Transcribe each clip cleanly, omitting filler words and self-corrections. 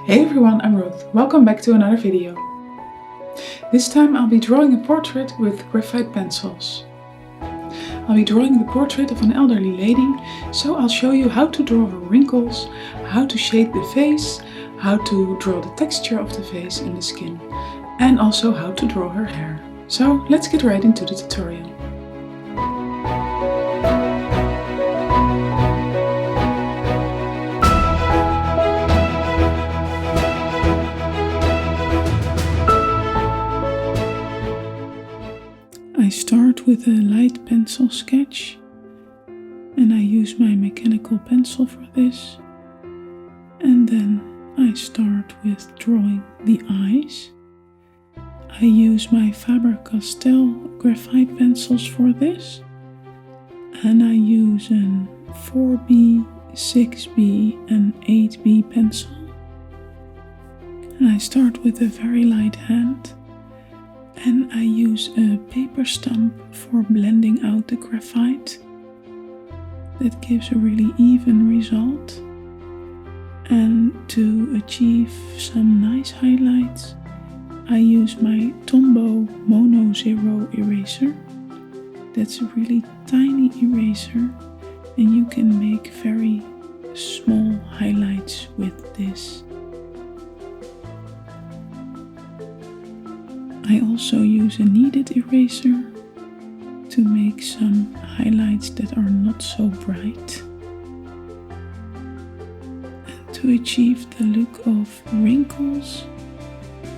Hey everyone, I'm Ruth. Welcome back to another video. This time I'll be drawing a portrait with graphite pencils. I'll be drawing the portrait of an elderly lady, so I'll show you how to draw her wrinkles, how to shade the face, how to draw the texture of the face and the skin, and also how to draw her hair. So let's get right into the tutorial. I start with a light pencil sketch and I use my mechanical pencil for this, and then I start with drawing the eyes. I use my Faber-Castell graphite pencils for this, and I use an 4B, 6B and 8B pencil, and I start with a very light hand. And I use a paper stump for blending out the graphite. That gives a really even result. And to achieve some nice highlights, I use my Tombow Mono Zero eraser. That's a really tiny eraser, and you can make very small highlights with this. I also use a kneaded eraser to make some highlights that are not so bright. And to achieve the look of wrinkles,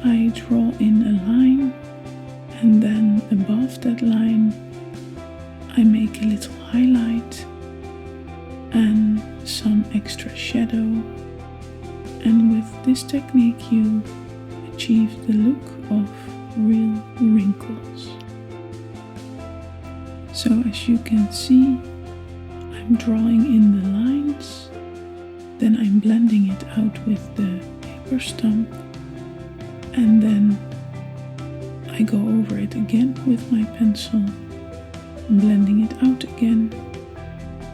I draw in a line, and then above that line I make a little highlight and some extra shadow. And with this technique you achieve the look of real wrinkles. So as you can see, I'm drawing in the lines, then I'm blending it out with the paper stump, and then I go over it again with my pencil, blending it out again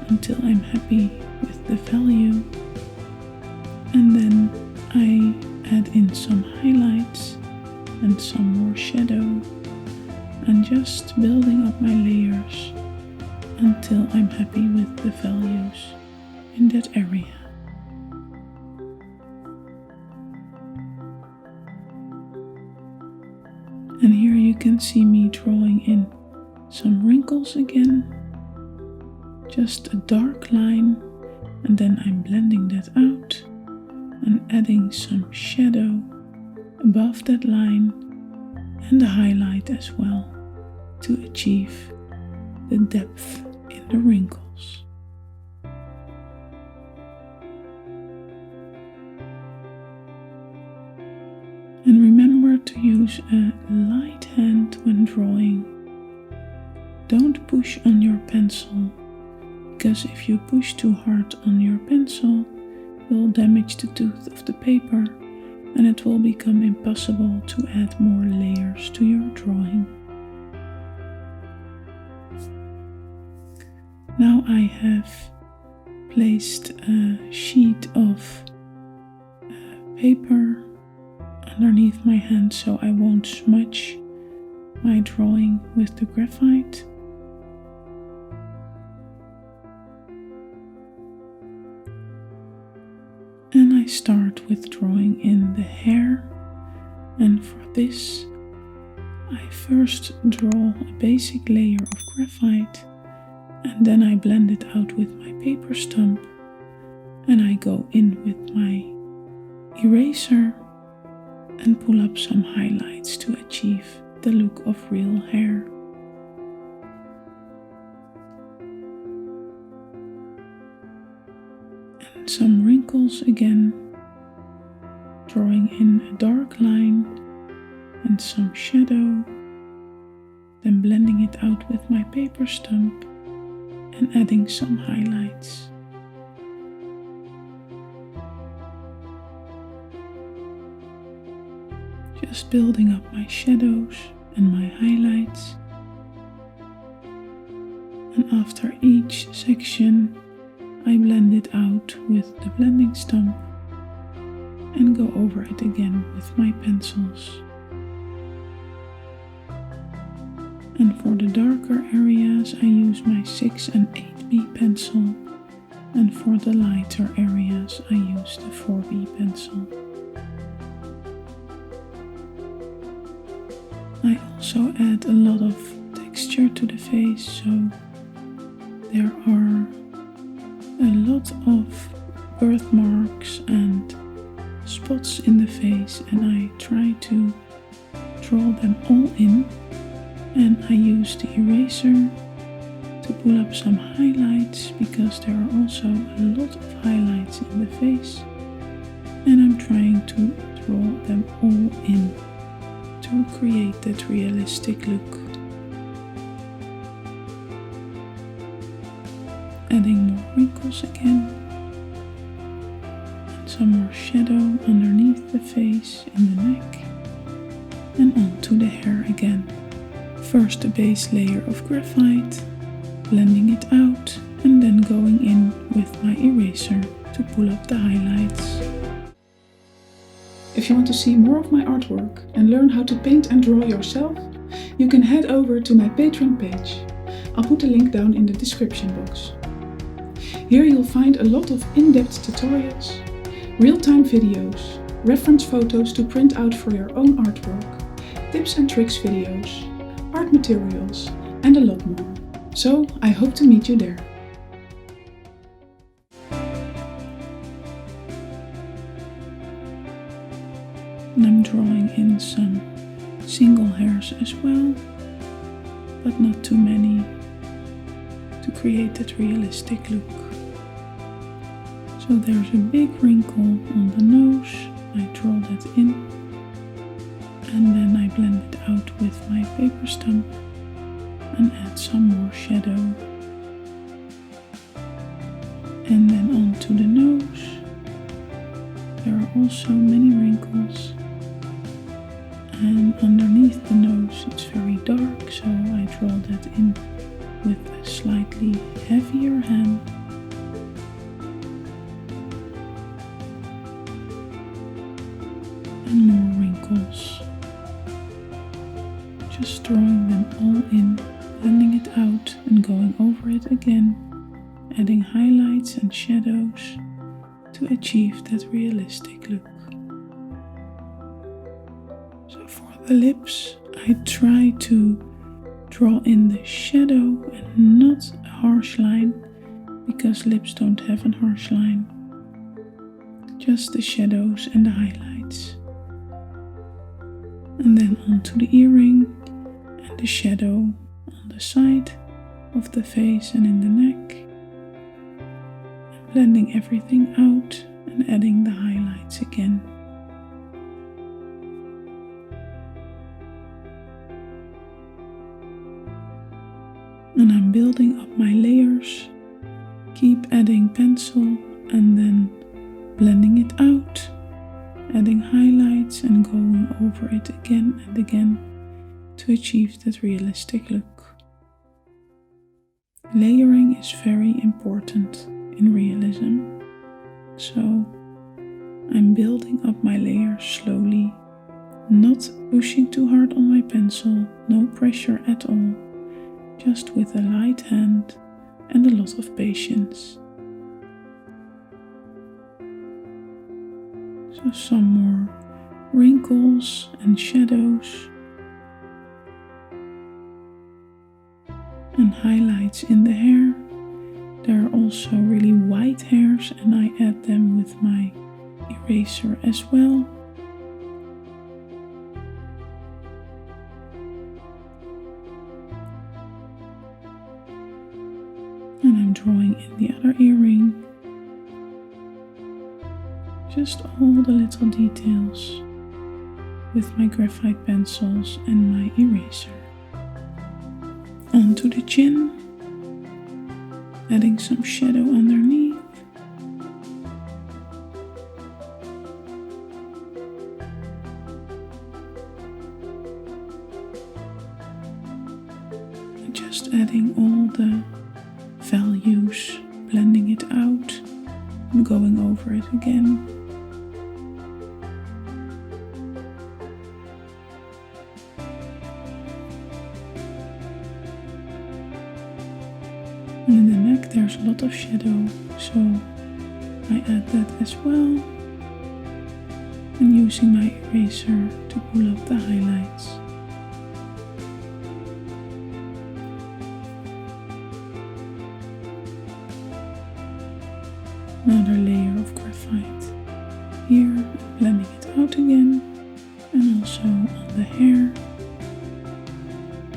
until I'm happy with the value, and then I add in some highlights and some more shadow, and just building up my layers until I'm happy with the values in that area. And here you can see me drawing in some wrinkles again, just a dark line, and then I'm blending that out and adding some shadow above that line and a highlight as well to achieve the depth in the wrinkles. And remember to use a light hand when drawing. Don't push on your pencil, because if you push too hard on your pencil, you'll damage the tooth of the paper, and it will become impossible to add more layers to your drawing. Now I have placed a sheet of paper underneath my hand so I won't smudge my drawing with the graphite. And I start with drawing in the hair, and for this I first draw a basic layer of graphite, and then I blend it out with my paper stump, and I go in with my eraser and pull up some highlights to achieve the look of real hair. Some wrinkles again, drawing in a dark line and some shadow, then blending it out with my paper stump and adding some highlights. Just building up my shadows and my highlights, and after each section I blend it out with the blending stump and go over it again with my pencils. And for the darker areas I use my 6 and 8B pencil, and for the lighter areas I use the 4B pencil. I also add a lot of texture to the face, so there are a lot of birthmarks and spots in the face, and I try to draw them all in, and I use the eraser to pull up some highlights because there are also a lot of highlights in the face, and I'm trying to draw them all in to create that realistic look. Adding more wrinkles again, and some more shadow underneath the face, in the neck, and onto the hair again. First a base layer of graphite, blending it out, and then going in with my eraser to pull up the highlights. If you want to see more of my artwork and learn how to paint and draw yourself, you can head over to my Patreon page. I'll put a link down in the description box. Here you'll find a lot of in-depth tutorials, real-time videos, reference photos to print out for your own artwork, tips and tricks videos, art materials, and a lot more. So I hope to meet you there. And I'm drawing in some single hairs as well, but not too many, to create that realistic look. So there's a big wrinkle on the nose, I draw that in, and then I blend it out with my paper stump and add some more shadow. And then onto the nose, there are also many wrinkles, and underneath the nose it's very dark, so I draw that in with a slightly heavier hand. And more wrinkles. Just drawing them all in, blending it out and going over it again, adding highlights and shadows to achieve that realistic look. So for the lips, I try to draw in the shadow and not a harsh line, because lips don't have a harsh line. Just the shadows and the highlights. And then onto the earring and the shadow on the side of the face and in the neck. And blending everything out and adding the highlights again. And I'm building up my layers, keep adding pencil and then blending it out, adding highlights and going over it again and again to achieve that realistic look. Layering is very important in realism, so I'm building up my layers slowly, not pushing too hard on my pencil, no pressure at all. Just with a light hand and a lot of patience. So some more wrinkles and shadows and highlights in the hair. There are also really white hairs and I add them with my eraser as well. And I'm drawing in the other earring. Just all the little details with my graphite pencils and my eraser. Onto the chin, adding some shadow underneath. And just adding all the values, blending it out and going over it again. And in the neck there's a lot of shadow, so I add that as well. And using my eraser to pull up the highlights. Another layer of graphite here, blending it out again, and also on the hair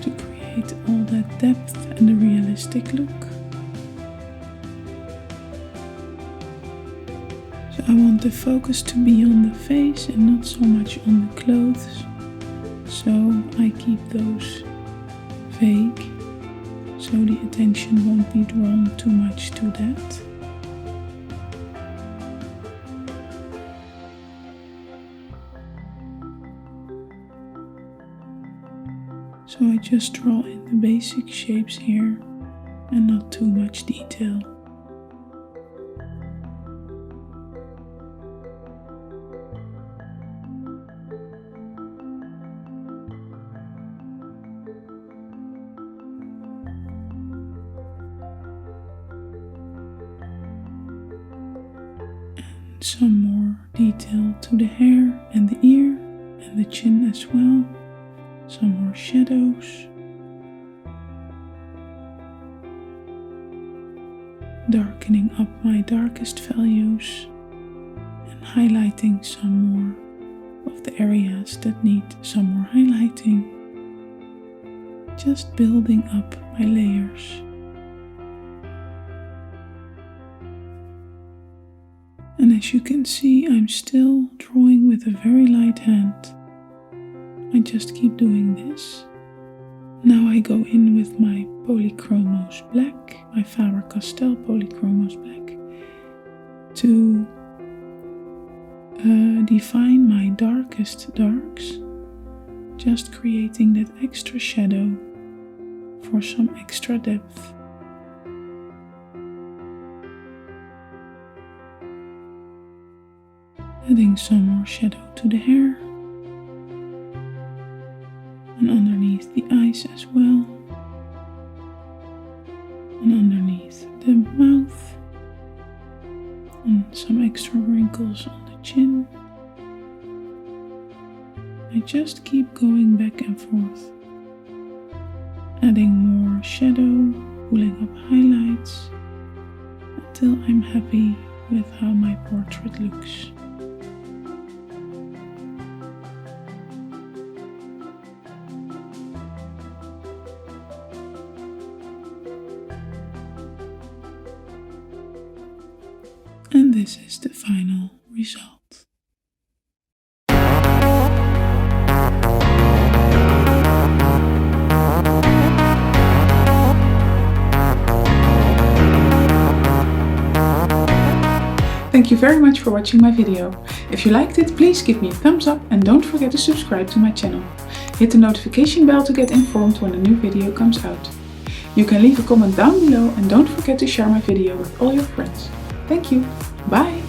to create all that depth and a realistic look. So I want the focus to be on the face and not so much on the clothes, so I keep those vague, so the attention won't be drawn too much to that. So I just draw in the basic shapes here and not too much detail. And some more detail to the hair and the ear and the chin as well. Some more shadows, darkening up my darkest values and highlighting some more of the areas that need some more highlighting, just building up my layers. And as you can see, I'm still drawing with a very light hand. I just keep doing this. Now I go in with my Polychromos black, my Faber-Castell Polychromos black, to define my darkest darks, just creating that extra shadow for some extra depth. Adding some more shadow to the hair. And underneath the eyes as well, and underneath the mouth, and some extra wrinkles on the chin. I just keep going back and forth, adding more shadow, pulling up highlights, until I'm happy with how my portrait looks. And this is the final result. Thank you very much for watching my video. If you liked it, please give me a thumbs up and don't forget to subscribe to my channel. Hit the notification bell to get informed when a new video comes out. You can leave a comment down below and don't forget to share my video with all your friends. Thank you. Bye.